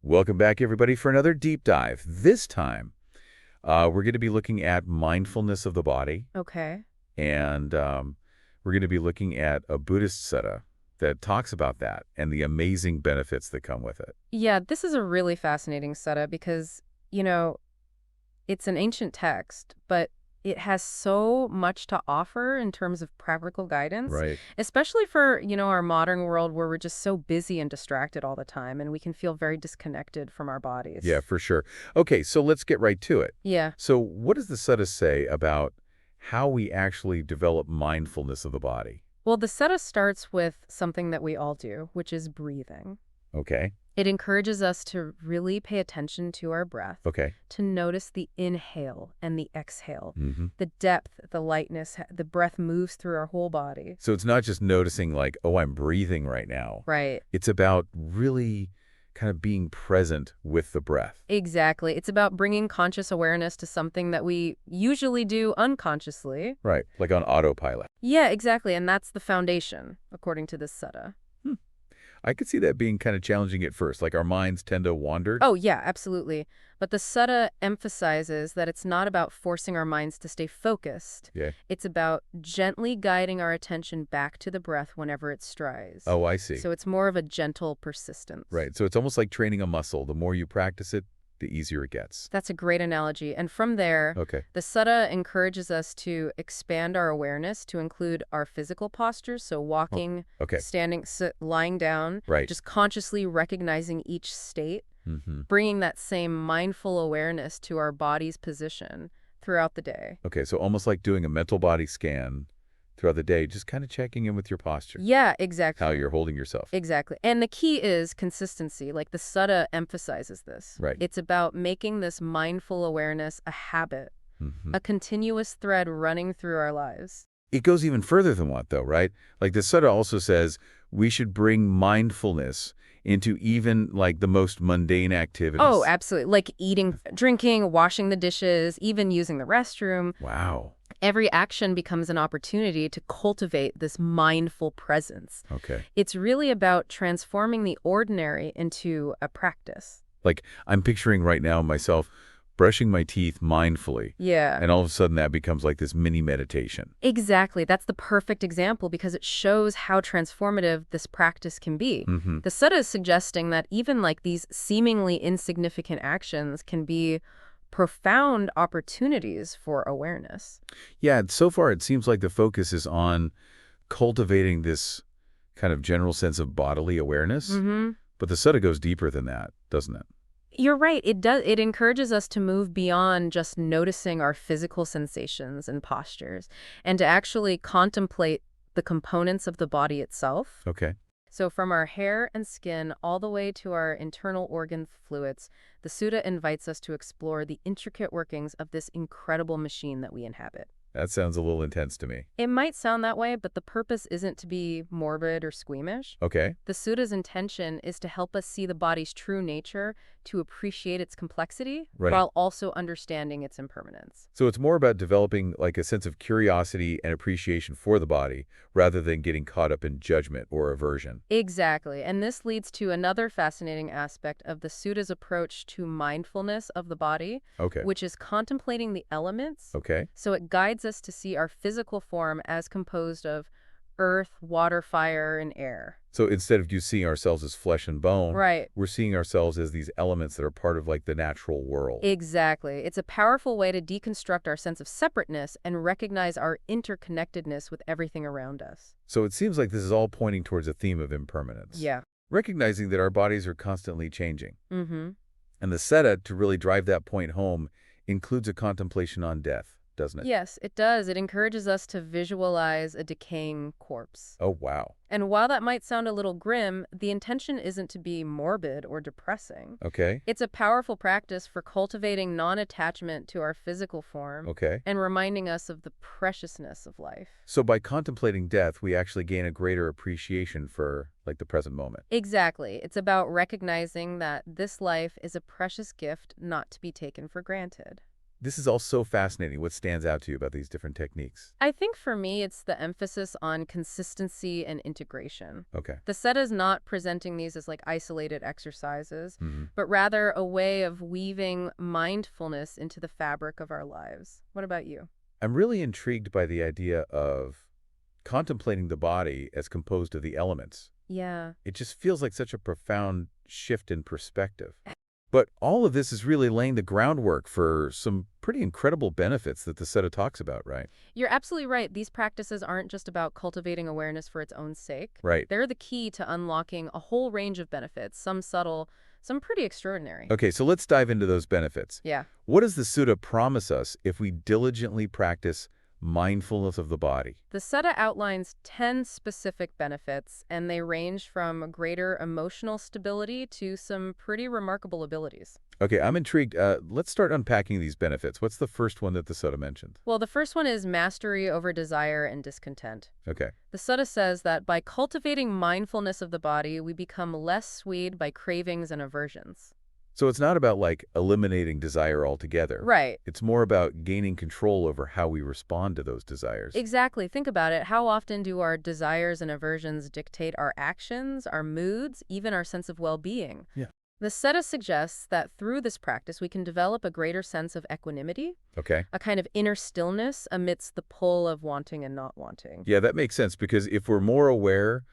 Welcome back, everybody, for another deep dive. This time, we're going to be looking at mindfulness of the body, Okay. and we're going to be looking at a Buddhist sutta that talks about that and the amazing benefits that come with it. Yeah, this is a really fascinating sutta because, you know, it's an ancient text, but it has so much to offer in terms of practical guidance, Right. especially for, our modern world where we're just so busy and distracted all the time and we can feel very disconnected from our Yeah, bodies. for sure. Okay, so let's get right to it. Yeah. So what does the sutta say about how we actually develop mindfulness of the body? Well, the sutta starts with something that we all do, which is breathing. Okay, It encourages us to really pay attention to our breath, okay. to notice the inhale and the exhale, hmm the depth, the lightness, the breath moves through our whole body. So it's not just noticing like, oh, I'm breathing right now. Right. It's about really kind of being present with the breath. Exactly. It's about bringing conscious awareness to something that we usually do unconsciously. Right, like on autopilot. Yeah, exactly. And that's the foundation, according to this sutta. Hmm. I could see that being kind of challenging at first, like our minds tend to wander. Oh, yeah, absolutely. But the sutta emphasizes that it's not about forcing our minds to stay focused. Yeah. It's about gently guiding our attention back to the breath whenever it strives. Oh, I see. So it's more of a gentle persistence. Right, so it's almost like training a muscle. The more you practice it, the easier it gets. That's a great analogy. And from there, Okay. the sutta encourages us to expand our awareness to include our physical postures, so walking, Okay. standing, lying down, Right. just consciously recognizing each state, bringing that same mindful awareness to our body's position throughout the day. Okay, so almost like doing a mental body scan throughout the day, just kind of checking in with your posture, Yeah, exactly. how you're holding yourself. Exactly. And the key is consistency. Like the sutta emphasizes this. Right. It's about making this mindful awareness a habit, Mhm. a continuous thread running through our lives. It goes even further than what, though, right? Like the sutta also says we should bring mindfulness into even like the most mundane activities. Oh, absolutely. Like eating, drinking, washing the dishes, even using the restroom. Wow. Every action becomes an opportunity to cultivate this mindful presence. Okay. It's really about transforming the ordinary into a practice. Like I'm picturing right now myself brushing my teeth mindfully, Yeah. and all of a sudden that becomes like this mini meditation. Exactly. That's the perfect example because it shows how transformative this practice can be. Mm-hmm. The sutta is suggesting that even like these seemingly insignificant actions can be profound opportunities for awareness. Yeah, so far it seems like the focus is on cultivating this kind of general sense of bodily awareness, Mm-hmm. but the sutta goes deeper than that, doesn't it? You're right. It does. It encourages us to move beyond just noticing our physical sensations and postures and to actually contemplate the components of the body itself. Okay. So from our hair and skin all the way to our internal organ fluids, the Sutta invites us to explore the intricate workings of this incredible machine that we inhabit. That sounds a little intense to me. It might sound that way, but the purpose isn't to be morbid or squeamish. Okay. The Sutta's intention is to help us see the body's true nature, to appreciate its complexity, Right. while also understanding its impermanence. So it's more about developing like a sense of curiosity and appreciation for the body rather than getting caught up in judgment or aversion. Exactly. And this leads to another fascinating aspect of the Sutta's approach to mindfulness of the body, Okay. which is contemplating the elements. Okay. So it guides us to see our physical form as composed of earth, water, fire, and air. So instead of just seeing ourselves as flesh and bone, Right. we're seeing ourselves as these elements that are part of like the natural world. Exactly. It's a powerful way to deconstruct our sense of separateness and recognize our interconnectedness with everything around us. So it seems like this is all pointing towards a theme of impermanence. Yeah. Recognizing that our bodies are constantly changing. Mm-hmm. And the sutta, to really drive that point home, includes a contemplation on death, doesn't it? Yes, it does. It encourages us to visualize a decaying corpse. Oh, wow. And while that might sound a little grim, the intention isn't to be morbid or depressing. Okay. It's a powerful practice for cultivating non-attachment to our physical form Okay. and reminding us of the preciousness of life. So by contemplating death, we actually gain a greater appreciation for like the present moment. Exactly. It's about recognizing that this life is a precious gift not to be taken for granted. This is all so fascinating. What stands out to you about these different techniques? I think for me, it's the emphasis on consistency and integration. Okay. The set is not presenting these as like isolated exercises, Hmm. but rather a way of weaving mindfulness into the fabric of our lives. What about you? I'm really intrigued by the idea of contemplating the body as composed of the elements. Yeah. It just feels like such a profound shift in perspective. But all of this is really laying the groundwork for some pretty incredible benefits that the Sutta talks about, right? You're absolutely right. These practices aren't just about cultivating awareness for its own sake. Right. They're the key to unlocking a whole range of benefits, some subtle, some pretty extraordinary. Okay, so let's dive into those benefits. Yeah. What does the Sutta promise us if we diligently practice mindfulness of the body? The Sutta outlines 10 specific benefits, and they range from greater emotional stability to some pretty remarkable abilities. Okay, I'm intrigued. Let's start unpacking these benefits. What's the first one that the Sutta mentioned? Well, the first one is mastery over desire and discontent. Okay. The Sutta says that by cultivating mindfulness of the body, we become less swayed by cravings and aversions. So it's not about, like, eliminating desire altogether. Right. It's more about gaining control over how we respond to those desires. Exactly. Think about it. How often do our desires and aversions dictate our actions, our moods, even our sense of well-being? Yeah. The Sutta suggests that through this practice, we can develop a greater sense of equanimity, Okay. a kind of inner stillness amidst the pull of wanting and not wanting. Yeah, that makes sense, because if we're more aware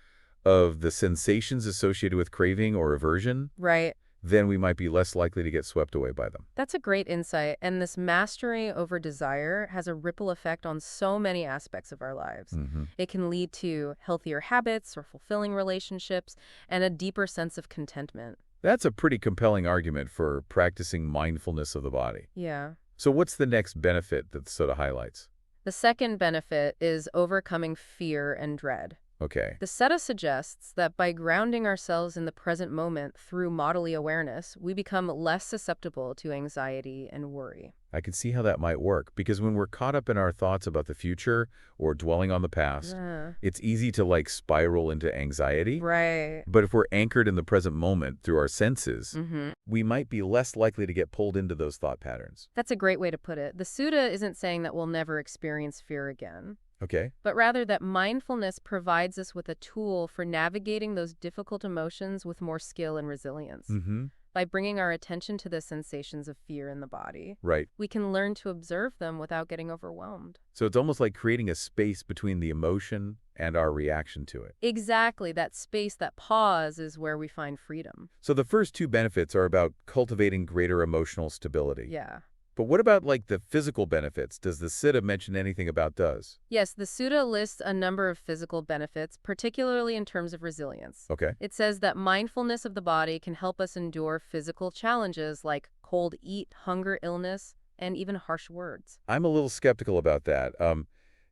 of the sensations associated with craving or aversion, Right. then we might be less likely to get swept away by them. That's a great insight. And this mastery over desire has a ripple effect on so many aspects of our lives. Hmm. It can lead to healthier habits or fulfilling relationships and a deeper sense of contentment. That's a pretty compelling argument for practicing mindfulness of the body. Yeah. So what's the next benefit that the Sutta highlights? The second benefit is overcoming fear and dread. Okay. The Sutta suggests that by grounding ourselves in the present moment through bodily awareness, we become less susceptible to anxiety and worry. I can see how that might work, because when we're caught up in our thoughts about the future or dwelling on the past, Yeah. it's easy to, like, spiral into anxiety. Right. But if we're anchored in the present moment through our senses, Mm-hmm. we might be less likely to get pulled into those thought patterns. That's a great way to put it. The Sutta isn't saying that we'll never experience fear again, Okay. but rather that mindfulness provides us with a tool for navigating those difficult emotions with more skill and resilience. Mm-hmm. By bringing our attention to the sensations of fear in the body, Right. we can learn to observe them without getting overwhelmed. So it's almost like creating a space between the emotion and our reaction to it. Exactly. That space, that pause, is where we find freedom. So the first two benefits are about cultivating greater emotional stability. Yeah. But what about, like, the physical benefits? Does the Sutta mention anything about those? Yes, the Sutta lists a number of physical benefits, particularly in terms of resilience. Okay. It says that mindfulness of the body can help us endure physical challenges like cold eat, hunger, illness, and even harsh words. I'm a little skeptical about that.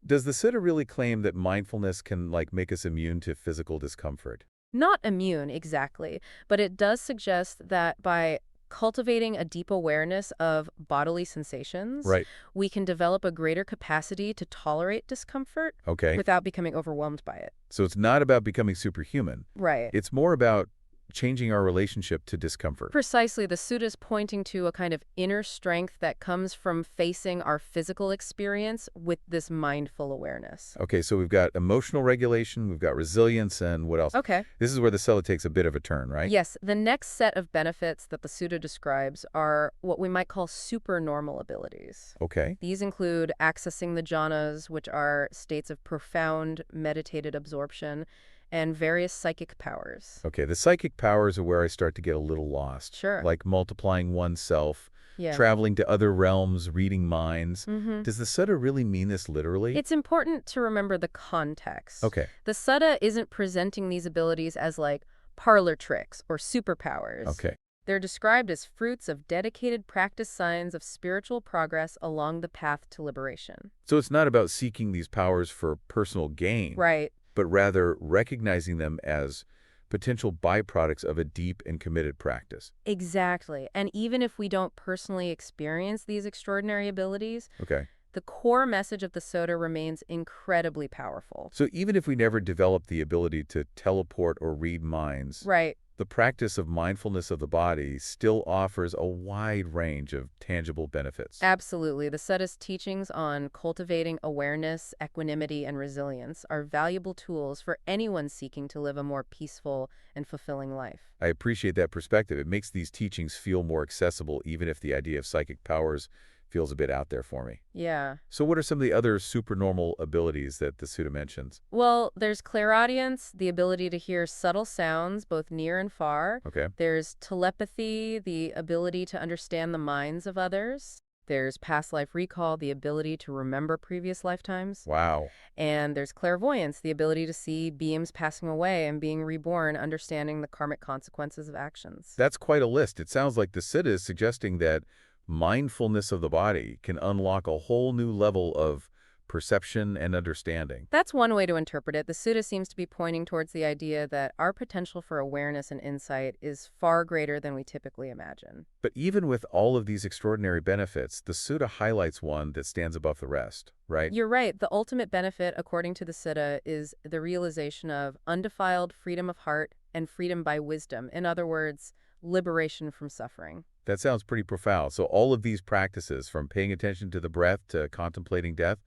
Does the Sutta really claim that mindfulness can, like, make us immune to physical discomfort? Not immune, exactly, but it does suggest that by cultivating a deep awareness of bodily sensations, Right. we can develop a greater capacity to tolerate discomfort Okay. without becoming overwhelmed by it. So it's not about becoming superhuman. Right. It's more about changing our relationship to discomfort. Precisely, the Sutta is pointing to a kind of inner strength that comes from facing our physical experience with this mindful awareness. Okay, so we've got emotional regulation, we've got resilience, and what else? Okay. This is where the Sutta takes a bit of a turn, right? Yes, the next set of benefits that the Sutta describes are what we might call supernormal abilities. Okay. These include accessing the jhanas, which are states of profound meditated absorption, and various psychic powers. Okay, the psychic powers are where I start to get a little lost. Sure. Like multiplying oneself, Yeah. traveling to other realms, reading minds. Mm-hmm. Does the Sutta really mean this literally? It's important to remember the context. Okay. The Sutta isn't presenting these abilities as like parlor tricks or superpowers. Okay. They're described as fruits of dedicated practice, signs of spiritual progress along the path to liberation. So it's not about seeking these powers for personal gain, Right. but rather recognizing them as potential byproducts of a deep and committed practice. Exactly. And even if we don't personally experience these extraordinary abilities, Okay. the core message of the Sutta remains incredibly powerful. So even if we never develop the ability to teleport or read minds, Right. the practice of mindfulness of the body still offers a wide range of tangible benefits. Absolutely. The Sutta's teachings on cultivating awareness, equanimity, and resilience are valuable tools for anyone seeking to live a more peaceful and fulfilling life. I appreciate that perspective. It makes these teachings feel more accessible, even if the idea of psychic powers feels a bit out there for me. Yeah. So what are some of the other supernormal abilities that the Sutta mentions? Well, there's clairaudience, the ability to hear subtle sounds, both near and far. Okay. There's telepathy, the ability to understand the minds of others. There's past life recall, the ability to remember previous lifetimes. Wow. And there's clairvoyance, the ability to see beings passing away and being reborn, understanding the karmic consequences of actions. That's quite a list. It sounds like the Sutta is suggesting that mindfulness of the body can unlock a whole new level of perception and understanding. That's one way to interpret it. The Sutta seems to be pointing towards the idea that our potential for awareness and insight is far greater than we typically imagine. But even with all of these extraordinary benefits, the Sutta highlights one that stands above the rest, right? You're right. The ultimate benefit, according to the Sutta, is the realization of undefiled freedom of heart and freedom by wisdom. In other words, liberation from suffering. That sounds pretty profound. So all of these practices, from paying attention to the breath to contemplating death,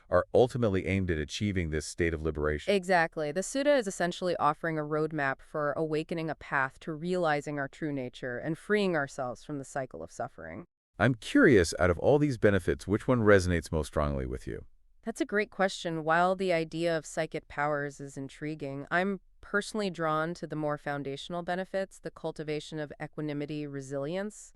are ultimately aimed at achieving this state of liberation. Exactly. The Sutta is essentially offering a roadmap for awakening a path to realizing our true nature and freeing ourselves from the cycle of suffering. I'm curious, out of all these benefits, which one resonates most strongly with you? That's a great question. While the idea of psychic powers is intriguing, I'm personally drawn to the more foundational benefits, the cultivation of equanimity, resilience,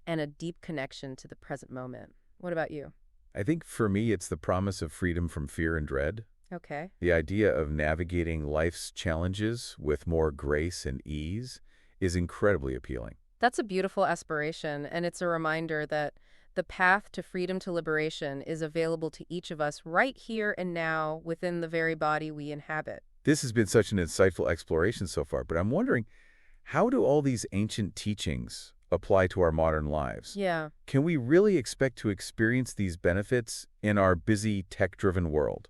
and a deep connection to the present moment. What about you? I think for me, it's the promise of freedom from fear and dread. Okay. The idea of navigating life's challenges with more grace and ease is incredibly appealing. That's a beautiful aspiration, and it's a reminder that the path to freedom to liberation is available to each of us right here and now within the very body we inhabit. This has been such an insightful exploration so far, but I'm wondering, how do all these ancient teachings apply to our modern lives? Yeah, Can we really expect to experience these benefits in our busy, tech-driven world?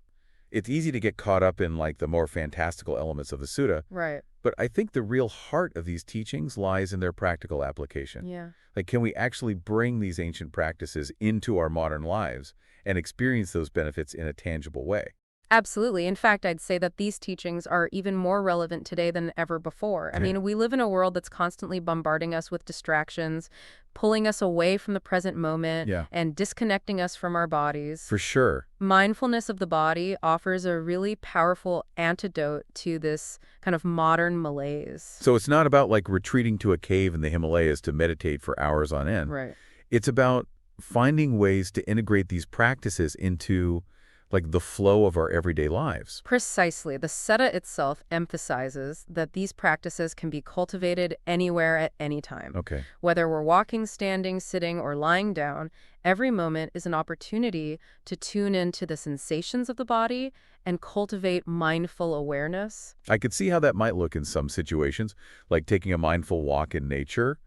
It's easy to get caught up in like the more fantastical elements of the Sutta, right. but I think the real heart of these teachings lies in their practical application. Yeah. Like, can we actually bring these ancient practices into our modern lives and experience those benefits in a tangible way? Absolutely. In fact, I'd say that these teachings are even more relevant today than ever before. I mean, we live in a world that's constantly bombarding us with distractions, pulling us away from the present moment, Yeah. and disconnecting us from our bodies. For sure. Mindfulness of the body offers a really powerful antidote to this kind of modern malaise. So it's not about like retreating to a cave in the Himalayas to meditate for hours on end. Right. It's about finding ways to integrate these practices into like the flow of our everyday lives. Precisely. The Sutta itself emphasizes that these practices can be cultivated anywhere at any time. Okay. Whether we're walking, standing, sitting, or lying down, every moment is an opportunity to tune into the sensations of the body and cultivate mindful awareness. I could see how that might look in some situations, like taking a mindful walk in nature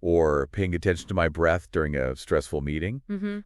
or paying attention to my breath during a stressful meeting.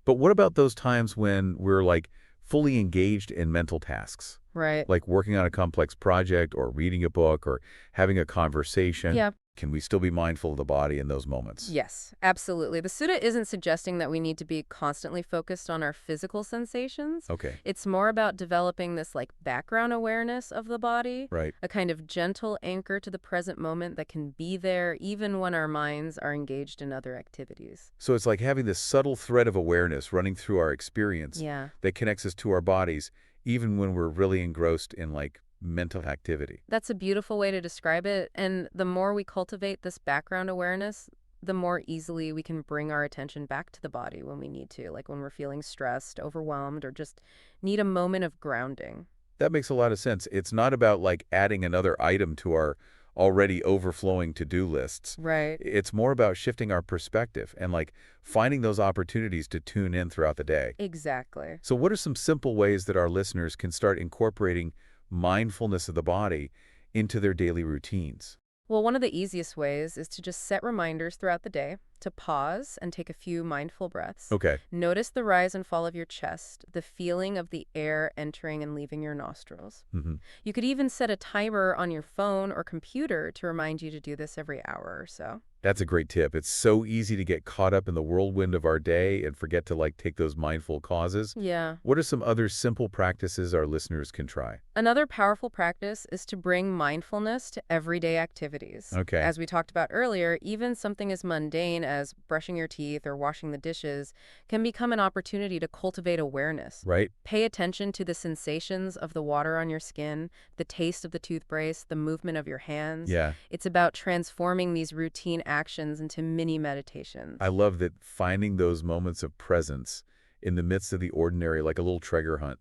But what about those times when we're like fully engaged in mental tasks, Right. like working on a complex project or reading a book or having a conversation? Yeah. Can we still be mindful of the body in those moments? Yes, absolutely. The Sutta isn't suggesting that we need to be constantly focused on our physical sensations. Okay. It's more about developing this like background awareness of the body, Right. a kind of gentle anchor to the present moment that can be there even when our minds are engaged in other activities. So it's like having this subtle thread of awareness running through our experience Yeah. that connects us to our bodies, even when we're really engrossed in like mental activity. That's a beautiful way to describe it. And the more we cultivate this background awareness, the more easily we can bring our attention back to the body when we need to, like when we're feeling stressed, overwhelmed, or just need a moment of grounding. That makes a lot of sense. It's not about like adding another item to our already overflowing to-do lists. Right. It's more about shifting our perspective and like finding those opportunities to tune in throughout the day. Exactly. So what are some simple ways that our listeners can start incorporating mindfulness of the body into their daily routines? Well, one of the easiest ways is to just set reminders throughout the day to pause and take a few mindful breaths. Okay. Notice the rise and fall of your chest, the feeling of the air entering and leaving your nostrils. Hmm. You could even set a timer on your phone or computer to remind you to do this every hour or so. That's a great tip. It's so easy to get caught up in the whirlwind of our day and forget to take those mindful causes. Yeah. What are some other simple practices our listeners can try? Another powerful practice is to bring mindfulness to everyday activities. Okay. As we talked about earlier, even something as mundane as brushing your teeth or washing the dishes can become an opportunity to cultivate awareness. Right? Pay attention to the sensations of the water on your skin, the taste of the toothpaste, the movement of your hands. Yeah. It's about transforming these routine actions into mini meditations. I love that, finding those moments of presence in the midst of the ordinary, like a little treasure hunt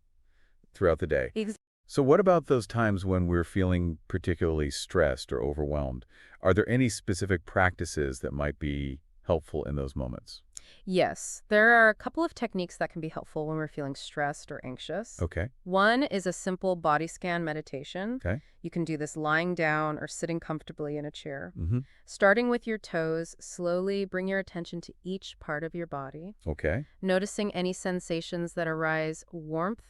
throughout the day. Ex- So what about those times when we're feeling particularly stressed or overwhelmed? Are there any specific practices that might be helpful in those moments? Yes, there are a couple of techniques that can be helpful when we're feeling stressed or anxious. Okay. One is a simple body scan meditation. Okay. You can do this lying down or sitting comfortably in a chair. Mm-hmm. Starting with your toes, slowly bring your attention to each part of your body, Okay. noticing any sensations that arise: warmth,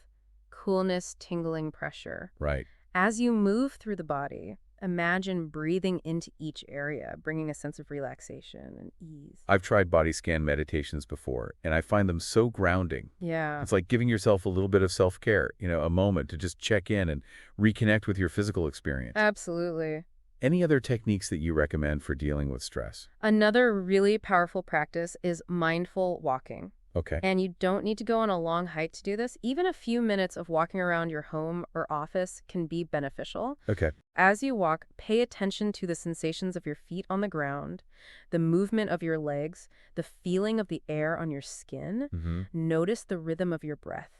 coolness, tingling, pressure. Right. As you move through the body, imagine breathing into each area, bringing a sense of relaxation and ease. I've tried body scan meditations before, and I find them so grounding. Yeah, It's like giving yourself a little bit of self-care, a moment to just check in and reconnect with your physical experience. absolutely. Any other techniques that you recommend for dealing with stress? Another really powerful practice is mindful walking. Okay. And you don't need to go on a long hike to do this. Even a few minutes of walking around your home or office can be beneficial. Okay. As you walk, pay attention to the sensations of your feet on the ground, the movement of your legs, the feeling of the air on your skin. Mm-hmm. Notice the rhythm of your breath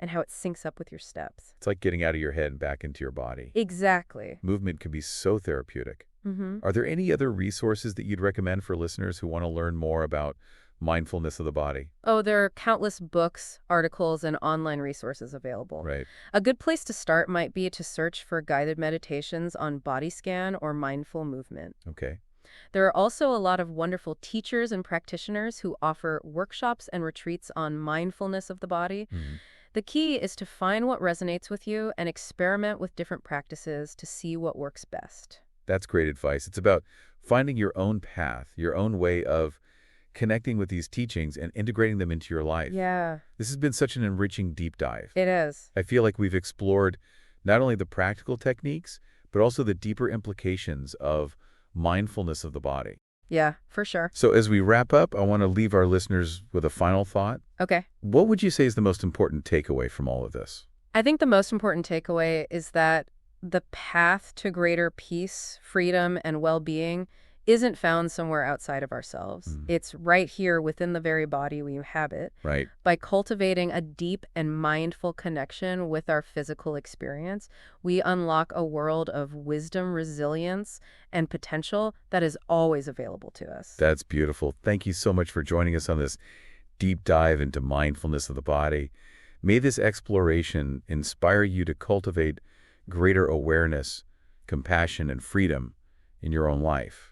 and how it syncs up with your steps. It's like getting out of your head and back into your body. Exactly. Movement can be so therapeutic. Mm-hmm. Are there any other resources that you'd recommend for listeners who want to learn more about mindfulness of the body? Oh, there are countless books, articles, and online resources available. Right. A good place to start might be to search for guided meditations on body scan or mindful movement. Okay. There are also a lot of wonderful teachers and practitioners who offer workshops and retreats on mindfulness of the body. Hmm. The key is to find what resonates with you and experiment with different practices to see what works best. That's great advice. It's about finding your own path, your own way of connecting with these teachings and integrating them into your life. Yeah, This has been such an enriching deep dive. it is. I feel like we've explored not only the practical techniques, but also the deeper implications of mindfulness of the body. Yeah, for sure. So as we wrap up, I want to leave our listeners with a final thought. Okay. What would you say is the most important takeaway from all of this? I think the most important takeaway is that the path to greater peace, freedom, and well-being isn't found somewhere outside of ourselves. Mm. It's right here within the very body we inhabit. Right. By cultivating a deep and mindful connection with our physical experience, we unlock a world of wisdom, resilience, and potential that is always available to us. That's beautiful. Thank you so much for joining us on this deep dive into mindfulness of the body. May this exploration inspire you to cultivate greater awareness, compassion, and freedom in your own life.